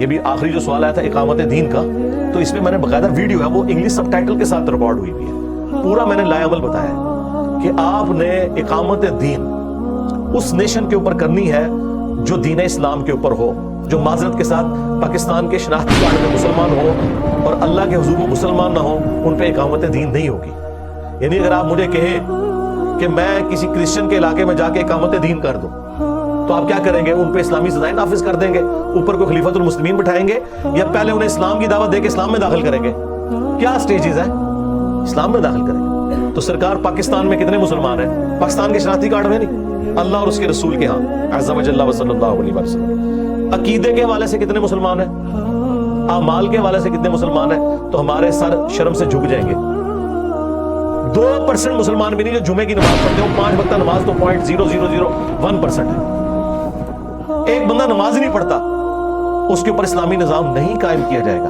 یہ بھی آخری جو سوال آیا تھا اقامت دین کا، تو اس میں میں نے باقاعدہ ویڈیو ہے، وہ انگلش سب ٹائٹل کے ساتھ ریکارڈ ہوئی بھی ہے، پورا میں نے لائے عمل بتایا ہے کہ آپ نے اقامت دین اس نیشن کے اوپر کرنی ہے جو دین اسلام کے اوپر ہو، جو معذرت کے ساتھ پاکستان کے شناختی کارڈ میں مسلمان ہو اور اللہ کے حضور میں مسلمان نہ ہو، ان پہ اقامت دین نہیں ہوگی۔ یعنی اگر آپ مجھے کہیں کہ میں کسی کرسچن کے علاقے میں جا کے اقامت دین کر دوں تو آپ کیا کریں گے؟ ان پہ اسلامی سزائیں نافذ کر دیں گے، اوپر کو خلیفۃ المسلمین بٹھائیں گے، یا پہلے انہیں اسلام کی دعوت دے کے اسلام میں داخل کریں گے؟ کیا سٹیجز ہیں؟ اسلام میں داخل کریں گے۔ تو سرکار پاکستان میں کتنے مسلمان ہیں؟ پاکستان کے شناختی کارڈ میں نہیں، اللہ اور اس کے رسول کے ہاں عز و جل و صلی اللہ علیہ وسلم۔ عقیدے کے حوالے سے کتنے مسلمان ہیں؟ اعمال کے حوالے سے کتنے مسلمان ہیں؟ تو ہمارے سر شرم سے جھک جائیں گے۔ 2% مسلمان بھی نہیں جو جمعے کی نماز پڑھتے ہو، 5 وقتہ نماز تو 0.0001% ہے۔ ایک بندہ نماز ہی نہیں پڑھتا، اس کے اوپر اسلامی نظام نہیں قائم کیا جائے گا۔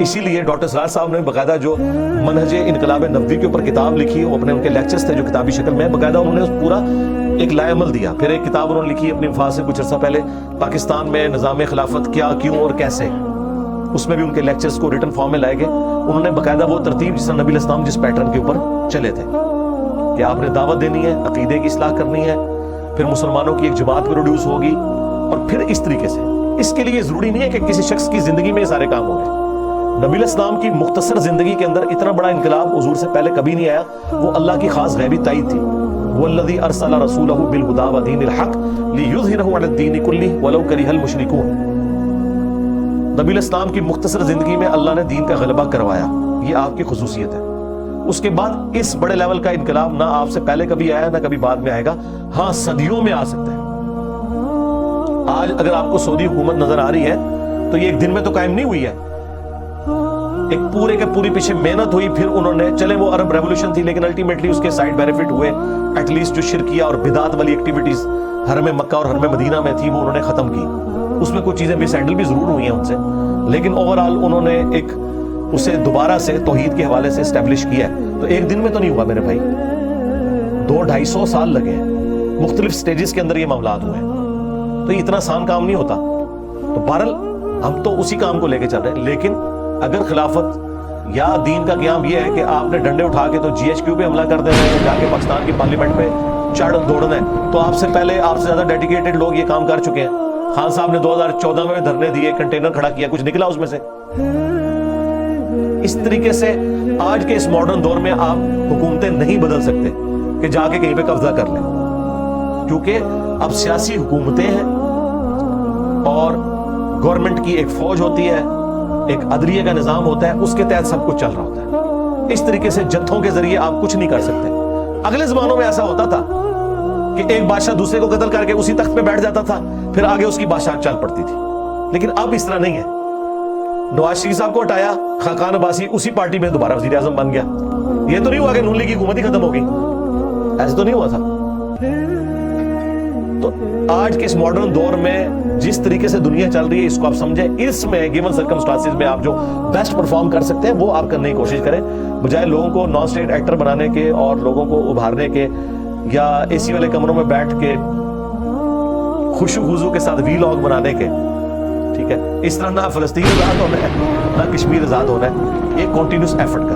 اسی لیے ڈاکٹر سراج صاحب نے باقاعدہ جو منہج انقلاب نبوی کے اوپر کتاب لکھی، وہ اپنے ان کے لیکچرز تھے جو کتابی شکل میں باقاعدہ انہوں نے اس پورا ایک لائے عمل دیا۔ پھر ایک کتاب انہوں نے لکھی اپنی وفات سے کچھ عرصہ پہلے، پاکستان میں نظام خلافت کیا، کیوں اور کیسے، اس میں بھی ان کے لیکچرز کو ریٹن فارم میں لائے گئے۔ انہوں نے باقاعدہ وہ ترتیب جس طرح نبی الاسلام جس پیٹرن کے اوپر چلے تھے کہ آپ نے دعوت دینی ہے، عقیدے کی اصلاح کرنی ہے، پھر مسلمانوں کی ایک جماعت پروڈیوس ہوگی، اور پھر اس طریقے سے۔ اس کے لیے ضروری نہیں ہے کہ کسی شخص کی زندگی میں یہ سارے کام ہو گئے۔ نبی الاسلام کی مختصر زندگی کے اندر اتنا بڑا انقلاب حضور سے پہلے کبھی نہیں آیا، وہ اللہ کی خاص غیبی تائید تھی۔ والذی ارسل رسولہ بالہدی ودین الحق لیظہرہ علی الدین کلہ ولو کرہ المشرکون۔ نبی الاسلام کی مختصر زندگی میں اللہ نے دین کا غلبہ کروایا، یہ آپ کی خصوصیت ہے۔ اس کے بعد اس بڑے لیول کا انقلاب نہ آپ سے پہلے کبھی آیا، نہ کبھی بعد میں آئے گا، ہاں صدیوں میں آ سکتا ہے۔ آج اگر آپ کو سعودی حکومت نظر آ رہی ہے تو یہ ایک دن میں تو قائم نہیں ہوئی ہے، ایک پورے کے پوری پیچھے محنت ہوئی، پھر انہوں نے، چلے وہ عرب ریولوشن تھی لیکن الٹیمیٹلی اس کے سائیڈ بینیفٹ ہوئے، ایٹ لیسٹ جو شرکیہ اور بدعت والی ایکٹیویٹیز حرم مکہ اور حرم مدینہ میں تھی وہ انہوں نے ختم کی۔ اس میں کچھ چیزیں مس ہینڈل بھی ضرور ہوئی ہیں ان سے، لیکن اوورآل انہوں نے ایک اسے دوبارہ سے توحید کے حوالے سے اسٹیبلش کیا ہے۔ تو ایک دن میں تو نہیں ہوا میرے بھائی، 200-250 سال لگے ہیں، مختلف سٹیجز کے اندر یہ معاملات ہوئے ہیں، تو یہ اتنا آسان کام نہیں ہوتا۔ تو بہرحال ہم تو اسی کام کو لے کے چل رہے ہیں، لیکن اگر خلافت یا دین کا قیام یہ ہے کہ آپ نے ڈنڈے اٹھا کے تو GHQ پہ حملہ کر دینا ہے، جا کے پاکستان کی پارلیمنٹ میں چڑھ دوڑنا ہے، تو آپ سے پہلے آپ سے زیادہ ڈیڈیکیٹڈ لوگ یہ کام کر چکے ہیں۔ خان صاحب نے 2014 میں دھرنے دیے، کنٹینر کھڑا کیا، کچھ نکلا اس میں سے؟ اس طریقے سے آج کے اس ماڈرن دور میں آپ حکومتیں نہیں بدل سکتے کہ جا کے کہیں پہ قبضہ کر لیں، کیونکہ اب سیاسی حکومتیں ہیں اور گورنمنٹ کی ایک فوج ہوتی ہے، ایک عدلیہ کا نظام ہوتا ہے، اس کے تحت سب کچھ چل رہا ہوتا ہے۔ اس طریقے سے جتھوں کے ذریعے آپ کچھ نہیں کر سکتے۔ اگلے زمانوں میں ایسا ہوتا تھا کہ ایک بادشاہ دوسرے کو قتل کر کے اسی تخت پہ بیٹھ جاتا تھا، پھر آگے اس کی بادشاہ چل پڑتی تھی، لیکن اب اس طرح نہیں ہے۔ نواز شریف صاحب کو ہٹایا، خاقان عباسی اسی پارٹی میں دوبارہ وزیر اعظم بن گیا۔ یہ تو نہیں ہوا کہ نون لیگ کی حکومت ہی ختم ہو گئی، ایسے تو نہیں ہوا تھا۔ تو آج کے اس ماڈرن دور میں جس طریقے سے دنیا چل رہی ہے، اس کو آپ سمجھیں، اس میں گیون سرکمسٹانسز میں آپ جو بیسٹ پرفارم کر سکتے ہیں وہ آپ کرنے کی کوشش کریں، بجائے لوگوں کو نان اسٹیٹ ایکٹر بنانے کے اور لوگوں کو ابھارنے کے، یا اے سی والے کمروں میں بیٹھ کے خوشو خضو کے ساتھ ویلاگ بنانے کے۔ ٹھیک ہے، اس طرح نہ فلسطین آزاد ہونا ہے نہ کشمیر آزاد ہونا ہے، یہ کنٹینیوس ایفرٹ کا